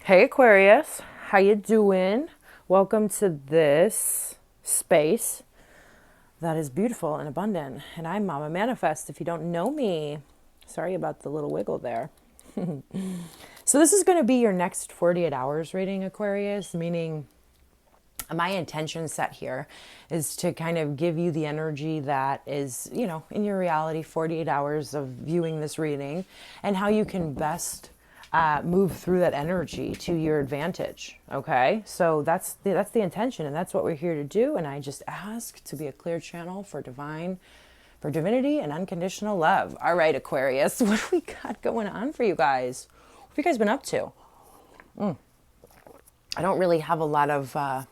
Hey Aquarius, how you doing? Welcome to this space that is beautiful and abundant. And I'm Mama Manifest if you don't know me. Sorry about the little wiggle there. So this is going to be your next 48 hours reading, Aquarius, meaning my intention set here is to kind of give you the energy that is, in your reality, 48 hours of viewing this reading and how you can best move through that energy to your advantage. Okay. So that's the intention, and that's what we're here to do. And I just ask to be a clear channel for divinity and unconditional love. All right, Aquarius, what do we got going on for you guys? What have you guys been up to? I don't really have a lot of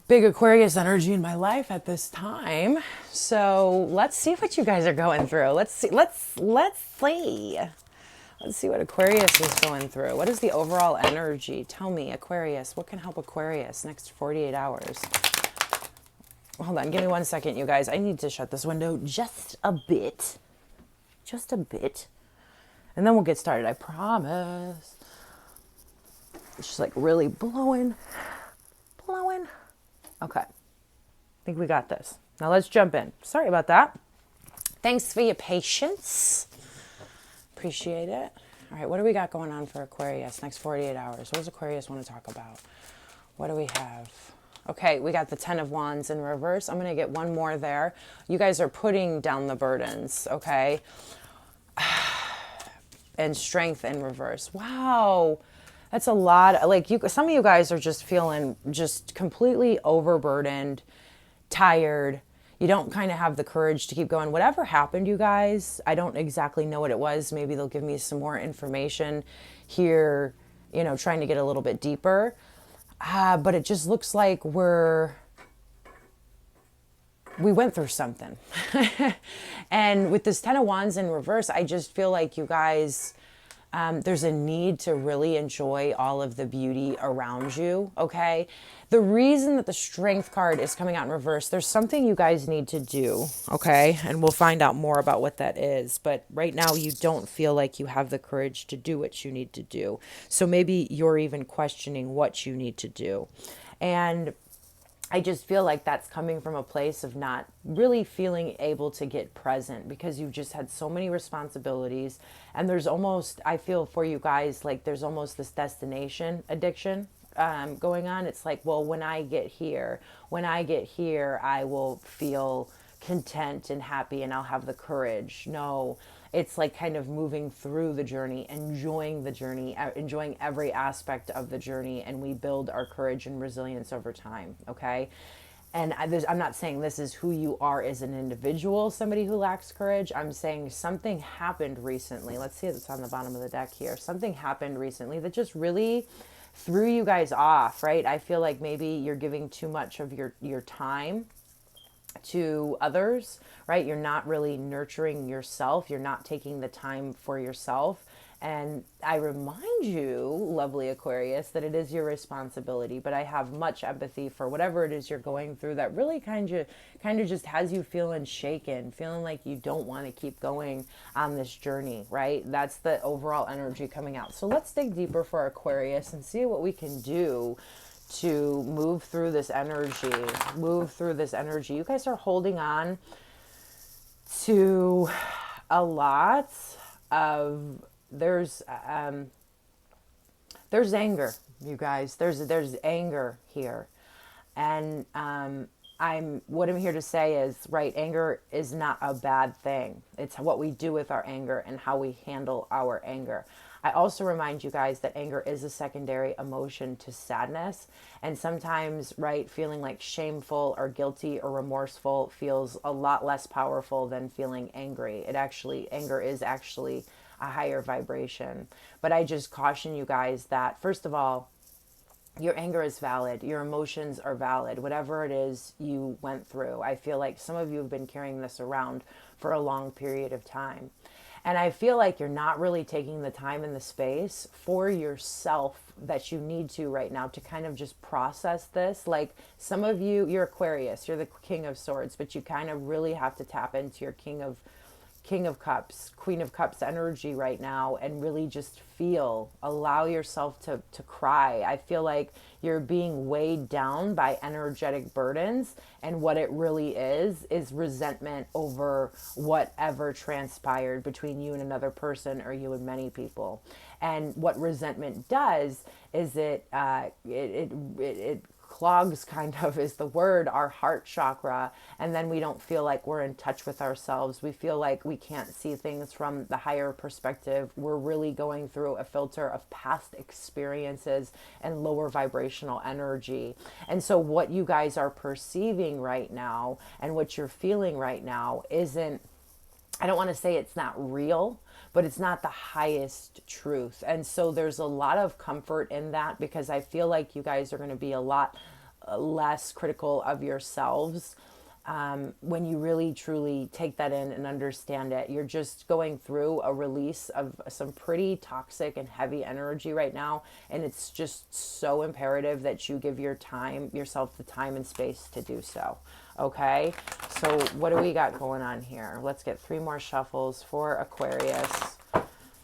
big Aquarius energy in my life at this time. So let's see what you guys are going through. Let's see. Let's see. Let's see what Aquarius is going through. What is the overall energy? Tell me, Aquarius, what can help Aquarius next 48 hours? Hold on, give me 1 second, you guys. I need to shut this window just a bit. Just a bit. And then we'll get started, I promise. It's just like really blowing. Okay. I think we got this. Now let's jump in. Sorry about that. Thanks for your patience. Appreciate it. All right, what do we got going on for Aquarius next 48 hours? What does Aquarius want to talk about? What do we have? Okay, we got the 10 of Wands in reverse. I'm going to get one more there. You guys are putting down the burdens, okay? And strength in reverse. Wow. That's a lot. Like some of you guys are just feeling just completely overburdened, tired. You don't kind of have the courage to keep going. Whatever happened, you guys, I don't exactly know what it was. Maybe they'll give me some more information here, trying to get a little bit deeper. But it just looks like we went through something. And with this 10 of Wands in reverse, I just feel like you guys, there's a need to really enjoy all of the beauty around you, okay? The reason that the Strength card is coming out in reverse, there's something you guys need to do, okay? And we'll find out more about what that is. But right now, you don't feel like you have the courage to do what you need to do. So maybe you're even questioning what you need to do. And I just feel like that's coming from a place of not really feeling able to get present because you've just had so many responsibilities. And there's almost, I feel for you guys, like there's almost this destination addiction going on. It's like, well, when I get here, I will feel content and happy and I'll have the courage. No, it's like kind of moving through the journey, enjoying every aspect of the journey, and we build our courage and resilience over time, okay? And I'm not saying this is who you are as an individual, somebody who lacks courage. I'm saying something happened recently. Let's see if it's on the bottom of the deck here. Something happened recently that just really threw you guys off, right? I feel like maybe you're giving too much of your time to others, right? You're not really nurturing yourself. You're not taking the time for yourself. And I remind you, lovely Aquarius, that it is your responsibility, but I have much empathy for whatever it is you're going through that really kind of just has you feeling shaken, feeling like you don't want to keep going on this journey, right? That's the overall energy coming out. So let's dig deeper for Aquarius and see what we can do to move through this energy. You guys are holding on to a lot of there's anger, you guys. There's anger here. And what I'm here to say is, right, anger is not a bad thing. It's what we do with our anger and how we handle our anger. I also remind you guys that anger is a secondary emotion to sadness. And sometimes, right, feeling like shameful or guilty or remorseful feels a lot less powerful than feeling angry. Anger is actually a higher vibration. But I just caution you guys that, first of all, your anger is valid. Your emotions are valid. Whatever it is you went through. I feel like some of you have been carrying this around for a long period of time. And I feel like you're not really taking the time and the space for yourself that you need to right now to kind of just process this. Like some of you, you're Aquarius, you're the King of Swords, but you kind of really have to tap into your King of Cups, Queen of Cups energy right now, and really just feel, allow yourself to cry. I feel like you're being weighed down by energetic burdens, and what it really is resentment over whatever transpired between you and another person, or you and many people. And what resentment does is it clogs, kind of is the word, our heart chakra, and then we don't feel like we're in touch with ourselves. We feel like we can't see things from the higher perspective. We're really going through a filter of past experiences and lower vibrational energy. And so what you guys are perceiving right now and what you're feeling right now isn't, I don't want to say it's not real, but it's not the highest truth. And so there's a lot of comfort in that, because I feel like you guys are going to be a lot less critical of yourselves when you really truly take that in and understand it. You're just going through a release of some pretty toxic and heavy energy right now, and it's just so imperative that you give yourself the time and space to do so. Okay, so what do we got going on here? Let's get 3 more shuffles for Aquarius.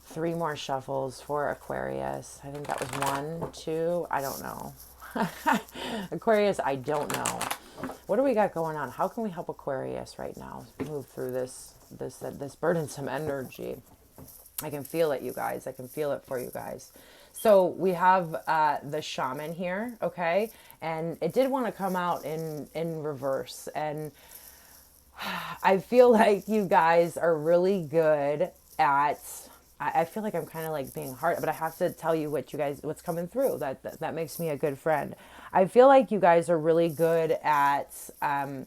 3 more shuffles for Aquarius. I think that was 1, 2, I don't know. Aquarius, I don't know. What do we got going on? How can we help Aquarius right now move through this burdensome energy? I can feel it, you guys. I can feel it for you guys. So we have the shaman here, okay? And it did want to come out in reverse. And I feel like you guys are really good at, I feel like I'm kind of like being hard, but I have to tell you what's coming through. That makes me a good friend. I feel like you guys are really good at,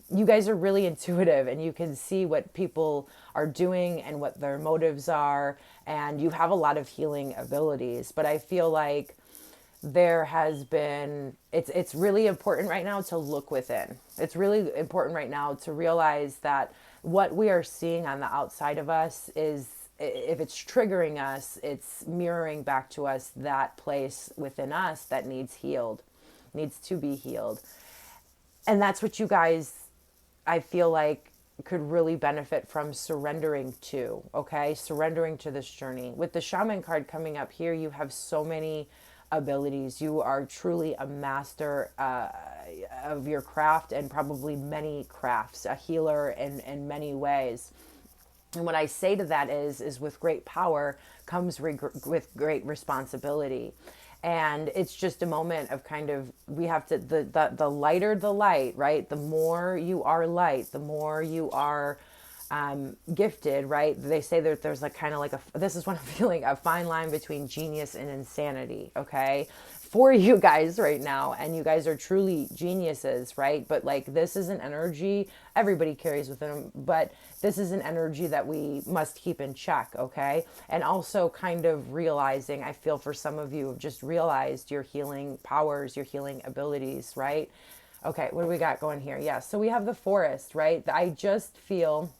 you guys are really intuitive, and you can see what people are doing and what their motives are. And you have a lot of healing abilities, but I feel like there has been, it's really important right now to look within. It's really important right now to realize that what we are seeing on the outside of us is, if it's triggering us, it's mirroring back to us that place within us that needs to be healed. And that's what you guys, I feel like, could really benefit from surrendering to, okay? Surrendering to this journey. With the shaman card coming up here, you have so many abilities. You are truly a master of your craft, and probably many crafts, a healer in many ways. And what I say to that is with great power comes with great responsibility. And it's just a moment of kind of, we have to, the lighter the light, right? The more you are light, the more you are gifted, right? They say that there's like kind of like this is what I'm feeling, a fine line between genius and insanity, okay? For you guys right now, and you guys are truly geniuses, right? But like, this is an energy everybody carries within them, but this is an energy that we must keep in check, okay? And also kind of realizing, I feel for some of you have just realized your healing powers, your healing abilities, right? Okay, what do we got going here? Yeah, so we have the forest, right? I just feel,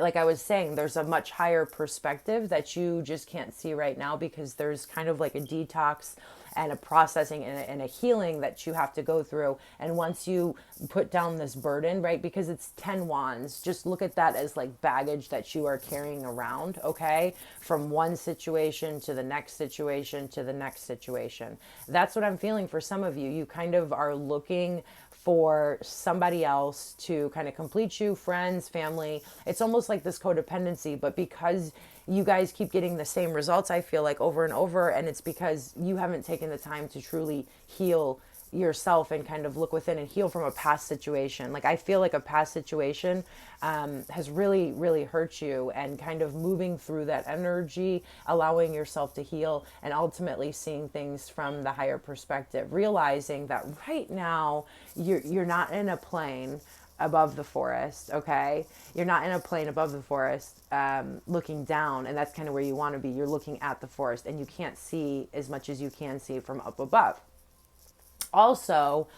like I was saying, there's a much higher perspective that you just can't see right now, because there's kind of like a detox and a processing and a healing that you have to go through. And once you put down this burden, right, because it's 10 wands, just look at that as like baggage that you are carrying around, okay, from one situation to the next situation to the next situation. That's what I'm feeling for some of you. You kind of are looking for somebody else to kind of complete you, friends, family. It's almost like this codependency, but because you guys keep getting the same results, I feel like, over and over, and it's because you haven't taken the time to truly heal yourself and kind of look within and heal from a past situation. Like, I feel like a past situation has really, really hurt you, and kind of moving through that energy, allowing yourself to heal, and ultimately seeing things from the higher perspective, realizing that right now you're not in a plane above the forest, okay? You're not in a plane above the forest looking down, and that's kind of where you want to be. You're looking at the forest, and you can't see as much as you can see from up above. Also,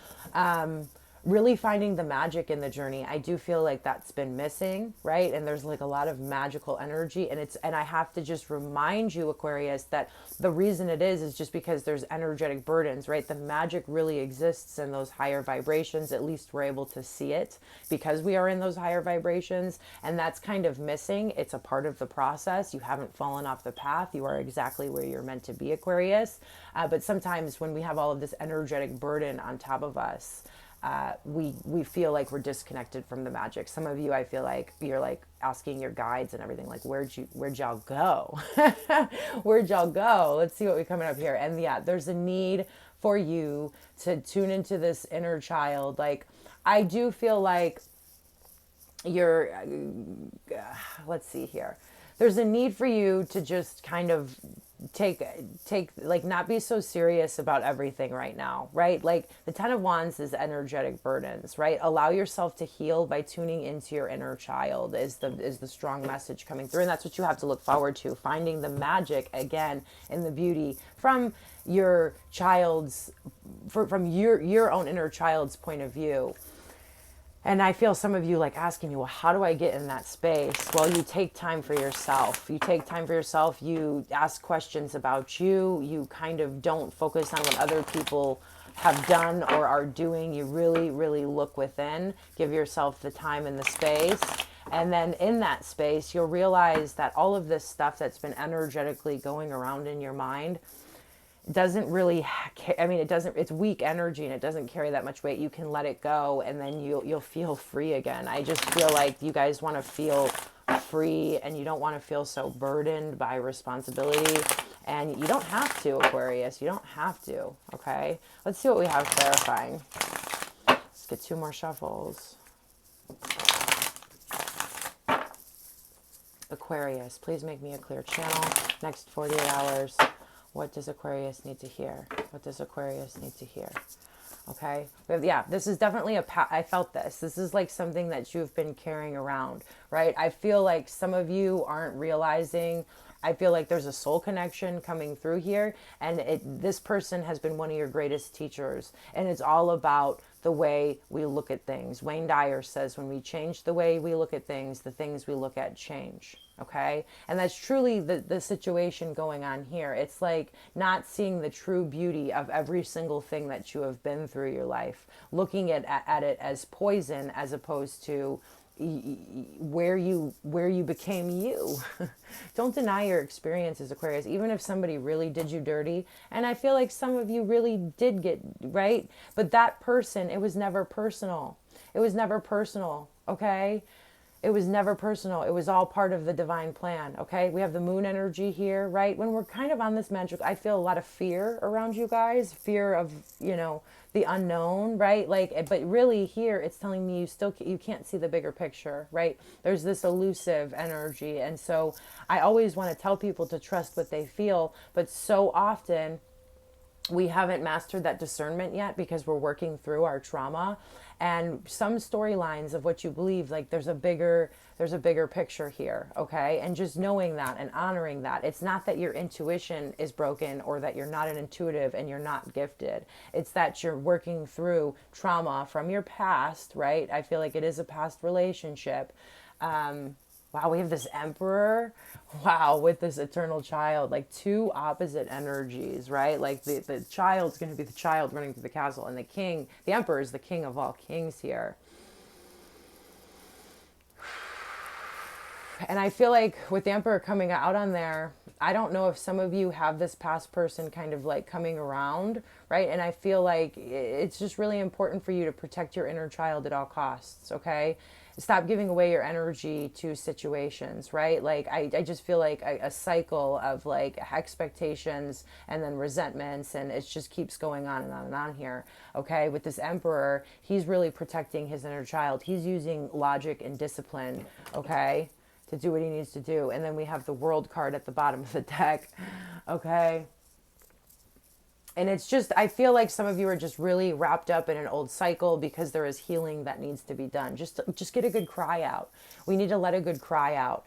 really finding the magic in the journey. I do feel like that's been missing, right? And there's like a lot of magical energy, and I have to just remind you, Aquarius, that the reason it is just because there's energetic burdens, right? The magic really exists in those higher vibrations. At least we're able to see it because we are in those higher vibrations, and that's kind of missing. It's a part of the process. You haven't fallen off the path. You are exactly where you're meant to be, Aquarius. But sometimes when we have all of this energetic burden on top of us, we feel like we're disconnected from the magic. Some of you, I feel like you're like asking your guides and everything, like, where'd y'all go? Where'd y'all go? Let's see what we coming up here. And yeah, there's a need for you to tune into this inner child. Like, I do feel like you're, let's see here. There's a need for you to just kind of take like, not be so serious about everything right now, right? Like the 10 of Wands is energetic burdens, right? Allow yourself to heal by tuning into your inner child is the strong message coming through. And that's what you have to look forward to, finding the magic again in the beauty from your child's, from your own inner child's point of view. And I feel some of you like asking you, well, how do I get in that space? Well, you take time for yourself. You take time for yourself. You ask questions about you. You kind of don't focus on what other people have done or are doing. You really, really look within. Give yourself the time and the space. And then in that space, you'll realize that all of this stuff that's been energetically going around in your mind doesn't really, I mean, it's weak energy and it doesn't carry that much weight. You can let it go and then you'll feel free again. I just feel like you guys want to feel free and you don't want to feel so burdened by responsibility. And you don't have to, Aquarius. You don't have to, okay? Let's see what we have clarifying. Let's get 2 more shuffles. Aquarius, please make me a clear channel. Next 48 hours. What does Aquarius need to hear? What does Aquarius need to hear? Okay. Yeah, this is definitely I felt this. This is like something that you've been carrying around, right? I feel like some of you aren't realizing. I feel like there's a soul connection coming through here. And this person has been one of your greatest teachers. And it's all about the way we look at things. Wayne Dyer says, when we change the way we look at things, the things we look at change. Okay. And that's truly the situation going on here. It's like not seeing the true beauty of every single thing that you have been through your life, looking at it as poison as opposed to where you became you. Don't deny your experiences, Aquarius, even if somebody really did you dirty. And I feel like some of you really did get right, but that person, it was never personal. It was never personal. Okay. It was never personal. It was all part of the divine plan. Okay. We have the moon energy here, right? When we're kind of on this magic, I feel a lot of fear around you guys, fear of, the unknown, right? Like, but really here it's telling me you can't see the bigger picture, right? There's this elusive energy. And so I always want to tell people to trust what they feel, but so often we haven't mastered that discernment yet because we're working through our trauma and some storylines of what you believe. Like there's a bigger picture here. Okay. And just knowing that and honoring that, it's not that your intuition is broken or that you're not an intuitive and you're not gifted. It's that you're working through trauma from your past, right? I feel like it is a past relationship. Wow, we have this Emperor. Wow, with this eternal child, like 2 opposite energies, right? Like the child's going to be the child running through the castle, and the Emperor is the king of all kings here. And I feel like with the Emperor coming out on there, I don't know if some of you have this past person kind of like coming around, right? And I feel like it's just really important for you to protect your inner child at all costs, okay? Stop giving away your energy to situations, right? Like I just feel like a cycle of like expectations and then resentments, and it just keeps going on and on and on here. Okay, with this Emperor, he's really protecting his inner child. He's using logic and discipline, okay, to do what he needs to do. And then we have the World card at the bottom of the deck, okay? And it's just, I feel like some of you are just really wrapped up in an old cycle because there is healing that needs to be done. Just get a good cry out. We need to let a good cry out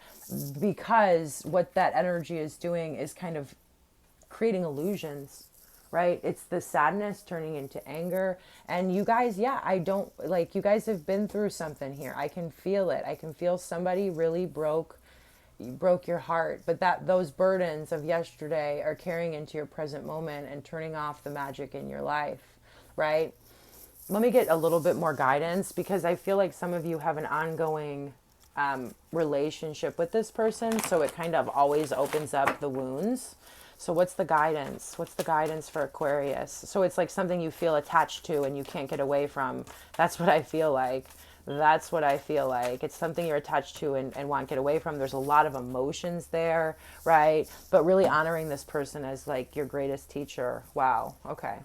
because what that energy is doing is kind of creating illusions, right? It's the sadness turning into anger. And you guys, yeah, I don't, like, you guys have been through something here. I can feel it. I can feel somebody really broke your heart, but that those burdens of yesterday are carrying into your present moment and turning off the magic in your life, right? Let me get a little bit more guidance, because I feel like some of you have an ongoing relationship with this person, so it kind of always opens up the wounds. So what's the guidance? What's the guidance for Aquarius? So it's like something you feel attached to and you can't get away from. That's what I feel like. That's what I feel like. It's something you're attached to and want to get away from. There's a lot of emotions there, right? But really honoring this person as like your greatest teacher. Wow. Okay.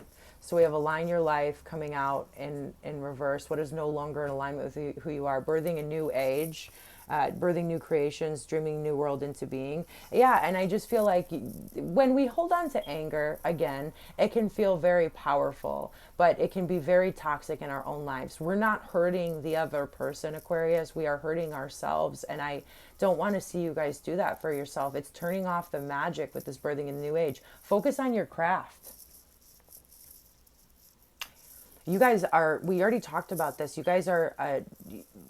So we have align your life coming out in reverse. What is no longer in alignment with who you are? Birthing a new age, birthing new creations, dreaming new world into being. Yeah, and I just feel like when we hold on to anger, again, it can feel very powerful, but it can be very toxic in our own lives. We're not hurting the other person, Aquarius. We are hurting ourselves, and I don't want to see you guys do that for yourself. It's turning off the magic with this birthing a new age. Focus on your craft. You guys are, we already talked about this. You guys are,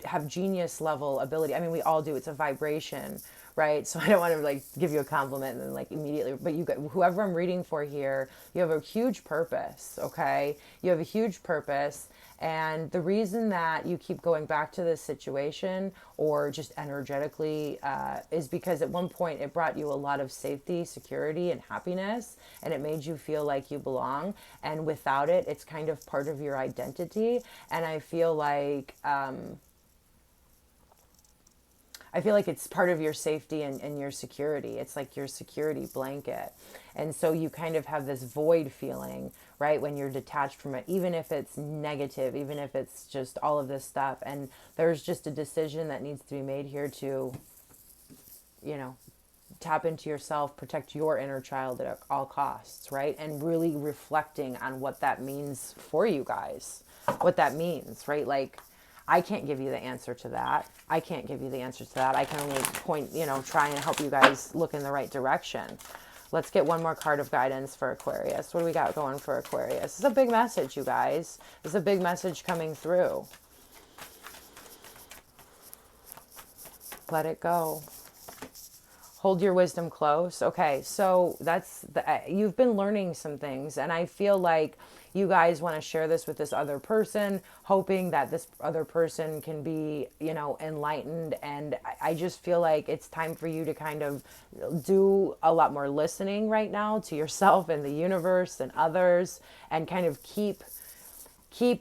have genius level ability. I mean, we all do. It's a vibration, right? So I don't want to like give you a compliment and then like immediately, but you got, whoever I'm reading for here, you have a huge purpose. Okay. You have a huge purpose. And the reason that you keep going back to this situation or just energetically is because at one point it brought you a lot of safety, security, and happiness, and it made you feel like you belong. And without it, it's kind of part of your identity. And I feel like it's part of your safety and your security. It's like your security blanket. And so you kind of have this void feeling, right, when you're detached from it, even if it's negative, even if it's just all of this stuff. And there's just a decision that needs to be made here to, you know, tap into yourself, protect your inner child at all costs, right? And really reflecting on what that means for you guys, what that means, right? Like, I can't give you the answer to that. I can't give you the answer to that. I can only point, you know, try and help you guys look in the right direction. Let's get one more card of guidance for Aquarius. What do we got going for Aquarius? This is a big message, you guys. This is a big message coming through. Let it go. Hold your wisdom close. Okay, so that's you've been learning some things, and I feel like you guys want to share this with this other person, hoping that this other person can be, you know, enlightened. And I just feel like it's time for you to kind of do a lot more listening right now to yourself and the universe and others, and kind of keep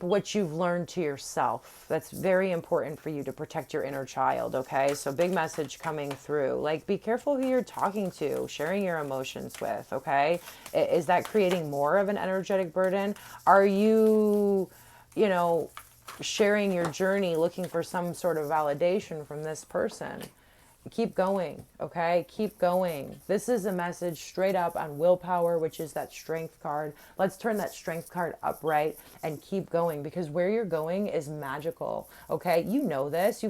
what you've learned to yourself. That's very important for you to protect your inner child, okay? So big message coming through. Like, be careful who you're talking to, sharing your emotions with, okay? Is that creating more of an energetic burden? Are you, you know, sharing your journey, looking for some sort of validation from this person? Keep going, okay? Keep going. This is a message straight up on willpower, which is that strength card. Let's turn that strength card upright and keep going, because where you're going is magical, okay? You know this.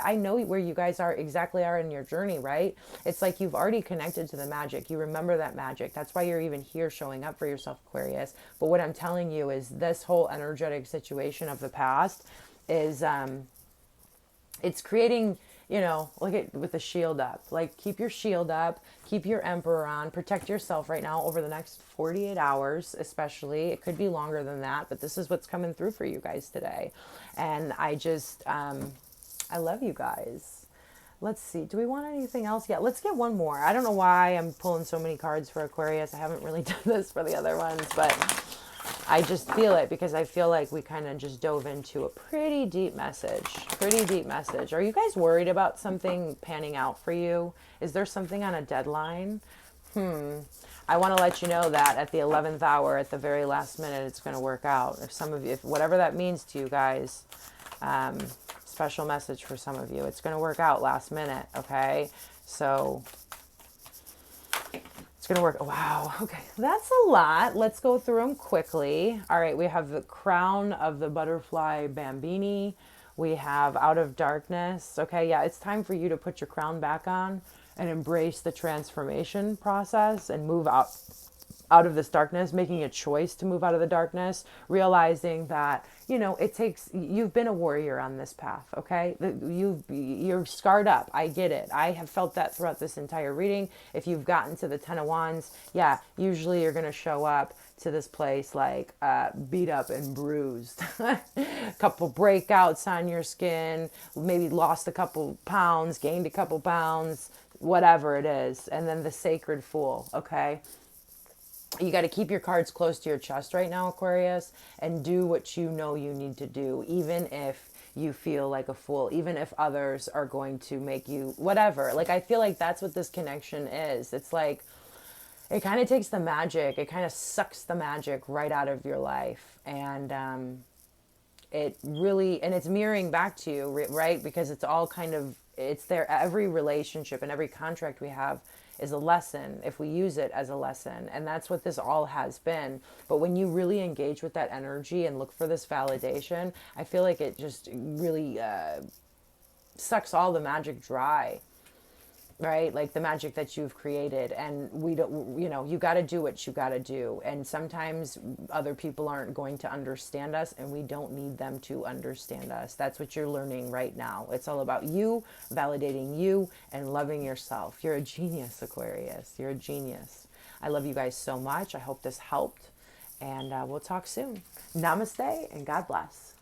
I know where you guys are in your journey, right? It's like you've already connected to the magic. You remember that magic. That's why you're even here showing up for yourself, Aquarius. But what I'm telling you is this whole energetic situation of the past is, it's creating, you know, look at with the shield up. Like, keep your shield up, keep your emperor on, protect yourself right now over the next 48 hours, especially. It could be longer than that, but this is what's coming through for you guys today. And I just, I love you guys. Let's see. Do we want anything else? Yeah, let's get one more. I don't know why I'm pulling so many cards for Aquarius. I haven't really done this for the other ones, but I just feel it, because I feel like we kind of just dove into a pretty deep message. Pretty deep message. Are you guys worried about something panning out for you? Is there something on a deadline? I want to let you know that at the 11th hour, at the very last minute, it's going to work out. If some of you, if whatever that means to you guys, special message for some of you. It's going to work out last minute, okay? So it's going to work. Wow. Okay. That's a lot. Let's go through them quickly. All right. We have the crown of the butterfly Bambini. We have out of darkness. Okay. Yeah. It's time for you to put your crown back on and embrace the transformation process and move out out of this darkness, making a choice to move out of the darkness, realizing that, you know, it takes, you've been a warrior on this path, okay? You're scarred up. I get it. I have felt that throughout this entire reading. If you've gotten to the Ten of Wands, yeah, usually you're going to show up to this place like beat up and bruised. A couple breakouts on your skin, maybe lost a couple pounds, gained a couple pounds, whatever it is. And then the Sacred Fool, okay? You got to keep your cards close to your chest right now, Aquarius, and do what you know you need to do, even if you feel like a fool, even if others are going to make you whatever. Like, I feel like that's what this connection is. It's like, it kind of takes the magic, it kind of sucks the magic right out of your life. And it really, and it's mirroring back to you, right? Because it's all kind of, it's there. Every relationship and every contract we have is a lesson if we use it as a lesson. And that's what this all has been. But when you really engage with that energy and look for this validation, I feel like it just really sucks all the magic dry, right? Like the magic that you've created. And we don't, you know, you got to do what you got to do. And sometimes other people aren't going to understand us, and we don't need them to understand us. That's what you're learning right now. It's all about you, validating you, and loving yourself. You're a genius, Aquarius. You're a genius. I love you guys so much. I hope this helped, and we'll talk soon. Namaste and God bless.